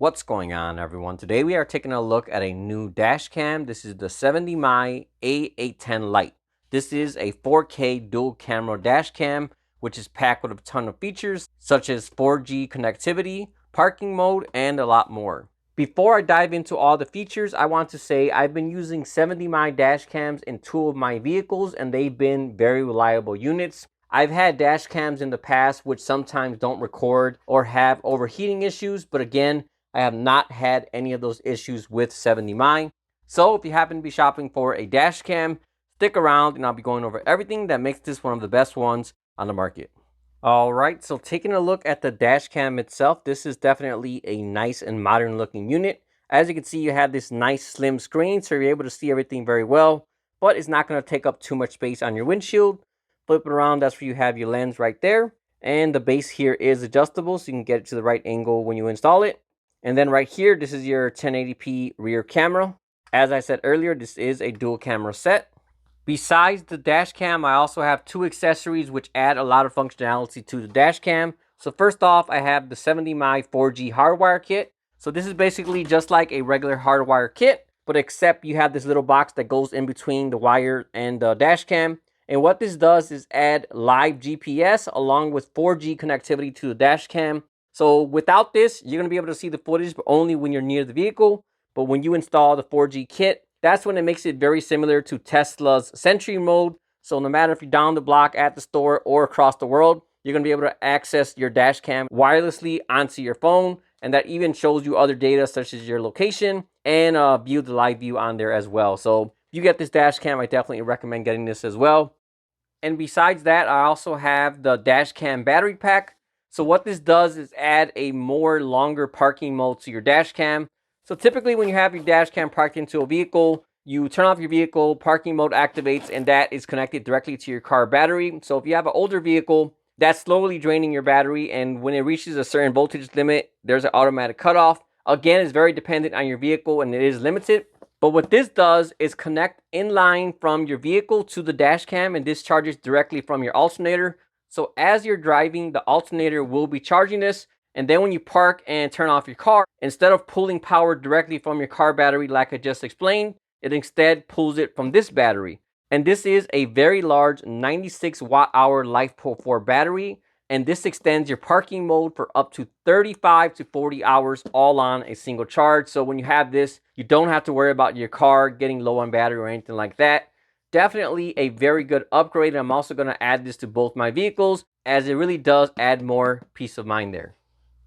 What's going on, everyone? Today we are taking a look at a new dash cam. This is the 70mai A810 Lite. This is a 4K dual camera dash cam, which is packed with a ton of features such as 4G connectivity, parking mode, and a lot more. Before I dive into all the features, I want to say I've been using 70mai dash cams in two of my vehicles, and they've been very reliable units. I've had dash cams in the past which sometimes don't record or have overheating issues, but again, I have not had any of those issues with 70mai. So if you happen to be shopping for a dash cam, stick around and I'll be going over everything that makes this one of the best ones on the market. Alright, so taking a look at the dash cam itself, this is definitely a nice and modern looking unit. As you can see, you have this nice slim screen, so you're able to see everything very well, but it's not going to take up too much space on your windshield. Flip it around, that's where you have your lens right there. And the base here is adjustable, so you can get it to the right angle when you install it. And then right here, this is your 1080p rear camera. As I said earlier, this is a dual camera set. Besides the dash cam, I also have two accessories which add a lot of functionality to the dash cam. So first off, I have the 70mai 4G hardwire kit. So this is basically just like a regular hardwire kit, but except you have this little box that goes in between the wire and the dash cam. And what this does is add live GPS along with 4G connectivity to the dash cam. So without this, you're going to be able to see the footage, but only when you're near the vehicle. But when you install the 4G kit, that's when it makes it very similar to Tesla's Sentry mode. So no matter if you're down the block at the store or across the world, you're going to be able to access your dash cam wirelessly onto your phone. And that even shows you other data such as your location and view the live view on there as well. So if you get this dash cam, I definitely recommend getting this as well. And besides that, I also have the dash cam battery pack. So what this does is add a more longer parking mode to your dash cam. So typically when you have your dash cam parked into a vehicle, you turn off your vehicle, parking mode activates, and that is connected directly to your car battery. So if you have an older vehicle, that's slowly draining your battery, and when it reaches a certain voltage limit, there's an automatic cutoff. Again, it's very dependent on your vehicle and it is limited. But what this does is connect in line from your vehicle to the dash cam, and this charges directly from your alternator. So as you're driving, the alternator will be charging this. And then when you park and turn off your car, instead of pulling power directly from your car battery like I just explained, it instead pulls it from this battery. And this is a very large 96 watt-hour LiFePro4 battery. And this extends your parking mode for up to 35 to 40 hours all on a single charge. So when you have this, you don't have to worry about your car getting low on battery or anything like that. Definitely a very good upgrade. I'm also going to add this to both my vehicles as it really does add more peace of mind there.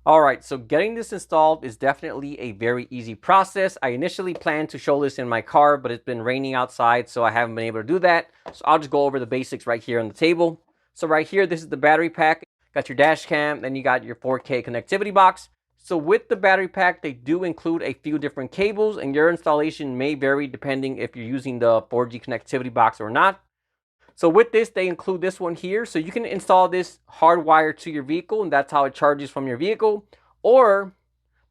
Alright, so getting this installed is definitely a very easy process. I initially planned to show this in my car, but it's been raining outside, so I haven't been able to do that. So I'll just go over the basics right here on the table. So right here, this is the battery pack. Got your dash cam, then you got your 4K connectivity box. So with the battery pack, they do include a few different cables, and your installation may vary depending if you're using the 4G connectivity box or not. So with this, they include this one here. So you can install this hardwired to your vehicle, and that's how it charges from your vehicle. Or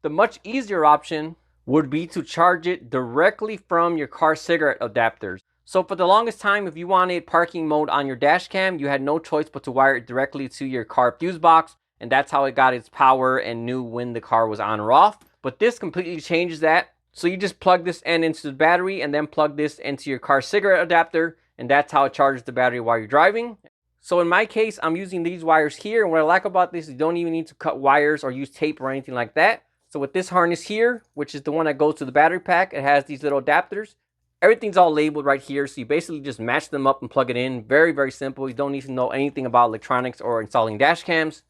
the much easier option would be to charge it directly from your car cigarette adapters. So for the longest time, if you wanted parking mode on your dash cam, you had no choice but to wire it directly to your car fuse box. And that's how it got its power and knew when the car was on or off. But this completely changes that. So you just plug this end into the battery and then plug this into your car cigarette adapter. And that's how it charges the battery while you're driving. So in my case, I'm using these wires here. And what I like about this is you don't even need to cut wires or use tape or anything like that. So with this harness here, which is the one that goes to the battery pack, it has these little adapters. Everything's all labeled right here. So you basically just match them up and plug it in. Very, very simple. You don't need to know anything about electronics or installing dash cams.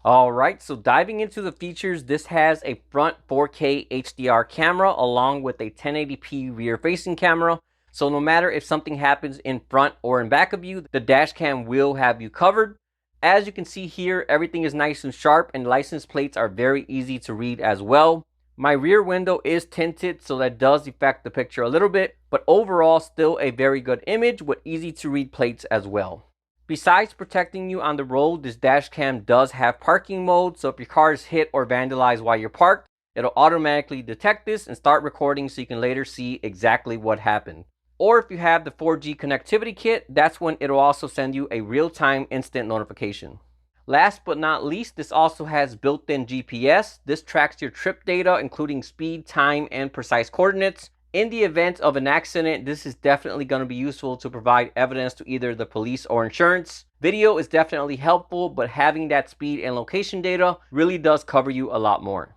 Alright, so diving into the features, this has a front 4K HDR camera along with a 1080p rear facing camera. So no matter if something happens in front or in back of you, the dash cam will have you covered. As you can see here, everything is nice and sharp and license plates are very easy to read as well. My rear window is tinted, so that does affect the picture a little bit, but overall still a very good image with easy to read plates as well. Besides protecting you on the road, this dash cam does have parking mode, so if your car is hit or vandalized while you're parked, it'll automatically detect this and start recording so you can later see exactly what happened. Or if you have the 4G connectivity kit, that's when it'll also send you a real-time instant notification. Last but not least, this also has built-in GPS. This tracks your trip data, including speed, time, and precise coordinates. In the event of an accident, this is definitely going to be useful to provide evidence to either the police or insurance. Video is definitely helpful, but having that speed and location data really does cover you a lot more.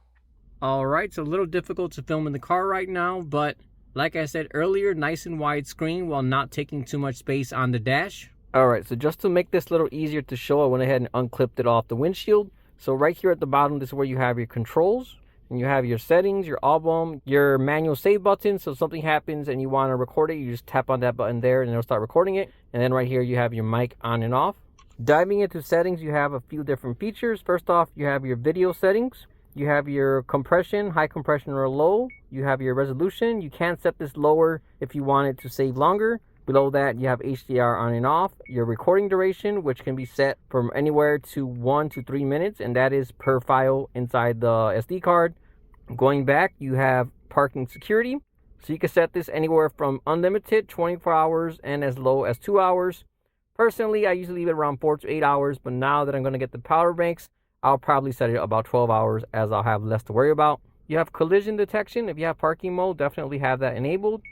Alright, so a little difficult to film in the car right now, but like I said earlier, nice and wide screen while not taking too much space on the dash. Alright, so just to make this a little easier to show, I went ahead and unclipped it off the windshield. So right here at the bottom, this is where you have your controls, and you have your settings, your album, your manual save button. So if something happens and you want to record it, you just tap on that button there and it'll start recording it. And then right here, you have your mic on and off. Diving into settings, you have a few different features. First off, you have your video settings. You have your compression, high compression or low. You have your resolution. You can set this lower if you want it to save longer. Below that, you have HDR on and off. Your recording duration, which can be set from anywhere to 1 to 3 minutes, and that is per file inside the SD card. Going back, you have parking security. So you can set this anywhere from unlimited, 24 hours, and as low as 2 hours. Personally, I usually leave it around 4 to 8 hours, but now that I'm going to get the power banks, I'll probably set it about 12 hours as I'll have less to worry about. You have collision detection. If you have parking mode, definitely have that enabled.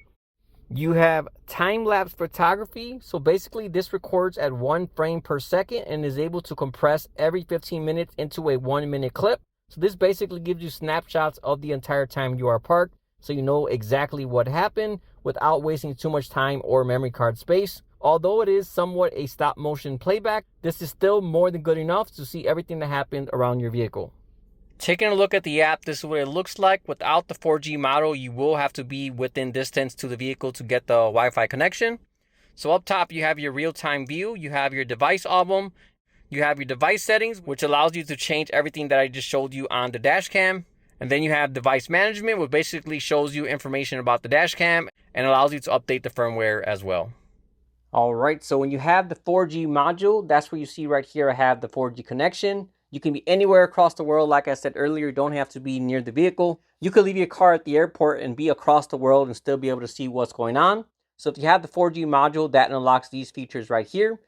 You have time-lapse photography. So basically this records at 1 frame per second and is able to compress every 15 minutes into a 1-minute clip. So this basically gives you snapshots of the entire time you are parked, so you know exactly what happened without wasting too much time or memory card space. Although it is somewhat a stop motion playback, this is still more than good enough to see everything that happened around your vehicle. Taking a look at the app, this is what it looks like. Without the 4G model, you will have to be within distance to the vehicle to get the Wi-Fi connection. So up top, you have your real-time view, you have your device album, you have your device settings, which allows you to change everything that I just showed you on the dash cam. And then you have device management, which basically shows you information about the dash cam and allows you to update the firmware as well. Alright, so when you have the 4G module, that's where you see right here I have the 4G connection. You can be anywhere across the world. Like I said earlier, you don't have to be near the vehicle. You could leave your car at the airport and be across the world and still be able to see what's going on. So if you have the 4G module, that unlocks these features right here.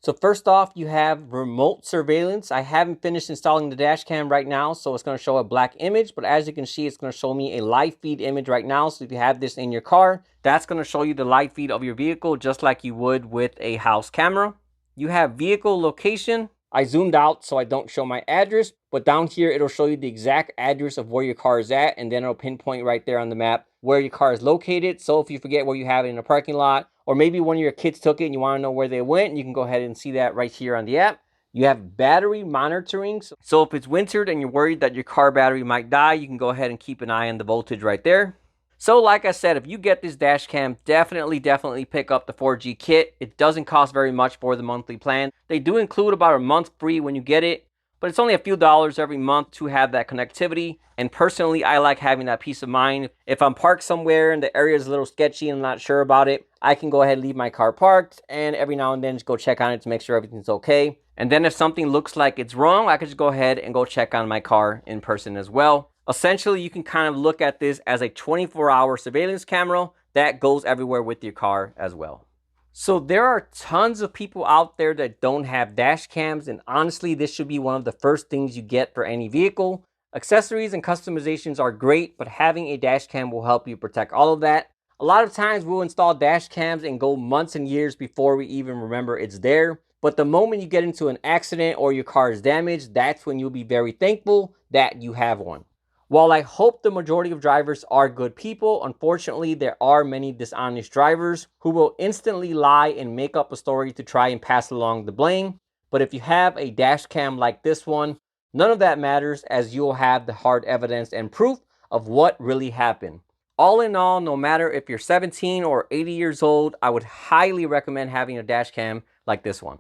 So first off, you have remote surveillance. I haven't finished installing the dash cam right now, so it's going to show a black image. But as you can see, it's going to show me a live feed image right now. So if you have this in your car, that's going to show you the live feed of your vehicle, just like you would with a house camera. You have vehicle location. I zoomed out so I don't show my address, but down here, it'll show you the exact address of where your car is at, and then it'll pinpoint right there on the map where your car is located. So if you forget where you have it in a parking lot, or maybe one of your kids took it and you want to know where they went, you can go ahead and see that right here on the app. You have battery monitoring. So if it's wintered and you're worried that your car battery might die, you can go ahead and keep an eye on the voltage right there. So like I said, if you get this dash cam, definitely pick up the 4G kit. It doesn't cost very much for the monthly plan. They do include about a month free when you get it, but it's only a few dollars every month to have that connectivity. And personally, I like having that peace of mind. If I'm parked somewhere and the area is a little sketchy and I'm not sure about it, I can go ahead and leave my car parked and every now and then just go check on it to make sure everything's okay. And then if something looks like it's wrong, I can just go ahead and go check on my car in person as well. Essentially, you can kind of look at this as a 24-hour surveillance camera that goes everywhere with your car as well. So there are tons of people out there that don't have dash cams, and honestly, this should be one of the first things you get for any vehicle. Accessories and customizations are great, but having a dash cam will help you protect all of that. A lot of times we'll install dash cams and go months and years before we even remember it's there. But the moment you get into an accident or your car is damaged, that's when you'll be very thankful that you have one. While I hope the majority of drivers are good people, unfortunately, there are many dishonest drivers who will instantly lie and make up a story to try and pass along the blame. But if you have a dash cam like this one, none of that matters, as you'll have the hard evidence and proof of what really happened. All in all, no matter if you're 17 or 80 years old, I would highly recommend having a dash cam like this one.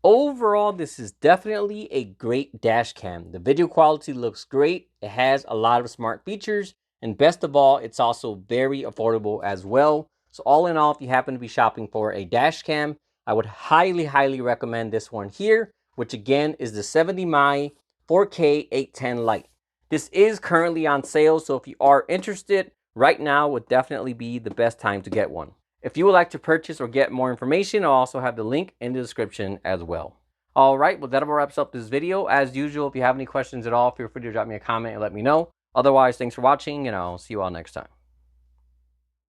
Overall, this is definitely a great dash cam. The video quality looks great. It has a lot of smart features, and best of all, it's also very affordable as well. So all in all, if you happen to be shopping for a dash cam, I would highly recommend this one here, which again is the 70mai 4K 810 Lite. This is currently on sale, so if you are interested, right now would definitely be the best time to get one. If you would like to purchase or get more information, I'll also have the link in the description as well. All right, well, that wraps up this video. As usual, if you have any questions at all, feel free to drop me a comment and let me know. Otherwise, thanks for watching, and I'll see you all next time.